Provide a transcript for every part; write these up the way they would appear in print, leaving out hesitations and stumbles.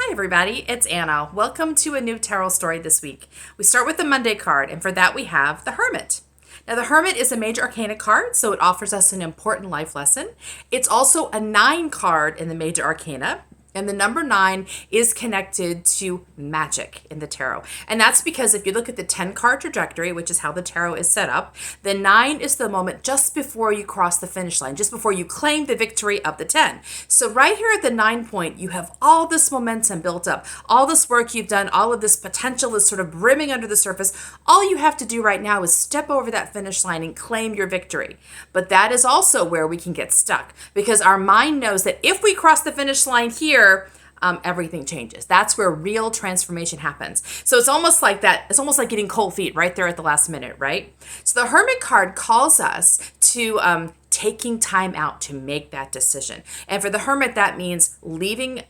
Hi everybody, it's Anna. Welcome to a new tarot story this week. We start with the Monday card, and for that we have the Hermit. Now the Hermit is a major arcana card, so it offers us an important life lesson. It's also a 9 card in the major arcana. And the number 9 is connected to magic in the tarot. And that's because if you look at the 10 card trajectory, which is how the tarot is set up, the 9 is the moment just before you cross the finish line, just before you claim the victory of the 10. So right here at the 9 point, you have all this momentum built up, all this work you've done, all of this potential is sort of brimming under the surface. All you have to do right now is step over that finish line and claim your victory. But that is also where we can get stuck, because our mind knows that if we cross the finish line here, everything changes. That's where real transformation happens. So it's almost like that. It's almost like getting cold feet right there at the last minute, right? So the Hermit card calls us to taking time out to make that decision. And for the Hermit, that means leaving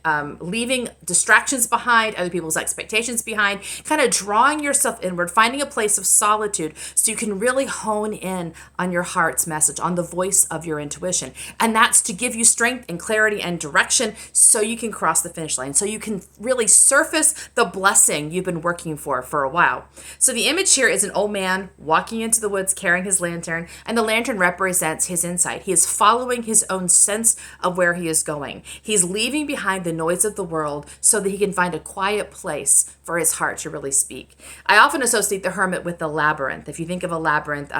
distractions behind, other people's expectations behind, kind of drawing yourself inward, finding a place of solitude so you can really hone in on your heart's message, on the voice of your intuition. And that's to give you strength and clarity and direction so you can cross the finish line, so you can really surface the blessing you've been working for a while. So the image here is an old man walking into the woods carrying his lantern, and the lantern represents his insight. He is following his own sense of where he is going. He's leaving behind the noise of the world so that he can find a quiet place for his heart to really speak. I often associate the Hermit with the labyrinth. If you think of a labyrinth,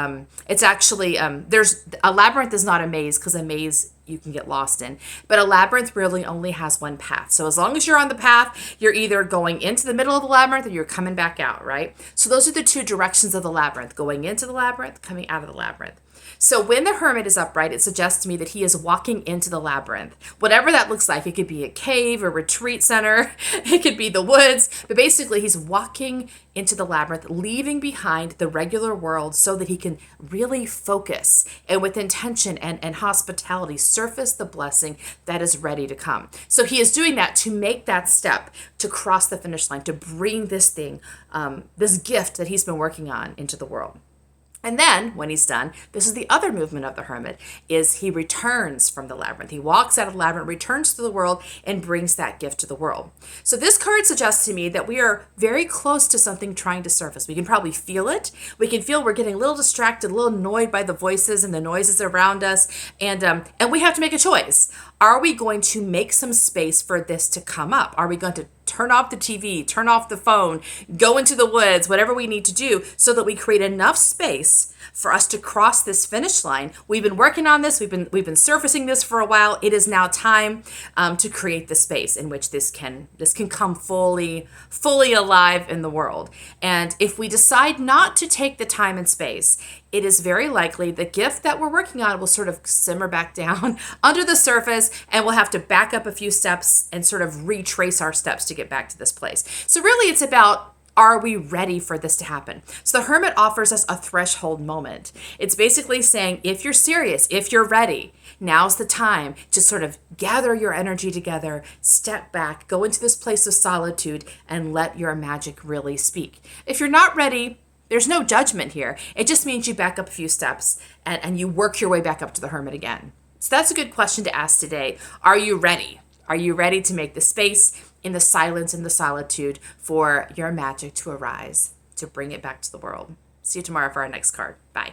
it's actually, there's a labyrinth is not a maze, because a maze you can get lost in. But a labyrinth really only has one path. So as long as you're on the path, you're either going into the middle of the labyrinth or you're coming back out, right? So those are the two directions of the labyrinth: going into the labyrinth, coming out of the labyrinth. So when the Hermit is upright, it suggests to me that he is walking into the labyrinth. Whatever that looks like, it could be a cave, a retreat center, it could be the woods, but basically he's walking into the labyrinth, leaving behind the regular world so that he can really focus and with intention and hospitality surface the blessing that is ready to come. So he is doing that to make that step, to cross the finish line, to bring this thing, this gift that he's been working on into the world. And then when he's done, this is the other movement of the Hermit, is he returns from the labyrinth. He walks out of the labyrinth, returns to the world, and brings that gift to the world. So this card suggests to me that we are very close to something trying to surface. We can probably feel it. We can feel we're getting a little distracted, a little annoyed by the voices and the noises around us. And we have to make a choice. Are we going to make some space for this to come up? Are we going to turn off the TV, turn off the phone, go into the woods, whatever we need to do so that we create enough space for us to cross this finish line? We've been working on this. We've been surfacing this for a while. It is now time to create the space in which this can come fully alive in the world. And if we decide not to take the time and space, it is very likely the gift that we're working on will sort of simmer back down under the surface, and we'll have to back up a few steps and sort of retrace our steps to get back to this place. So really it's about, are we ready for this to happen? So the Hermit offers us a threshold moment. It's basically saying, if you're serious, if you're ready, now's the time to sort of gather your energy together, step back, go into this place of solitude, and let your magic really speak. If you're not ready, there's no judgment here. It just means you back up a few steps and you work your way back up to the Hermit again. So that's a good question to ask today. Are you ready? Are you ready to make the space in the silence and the solitude for your magic to arise, to bring it back to the world? See you tomorrow for our next card. Bye.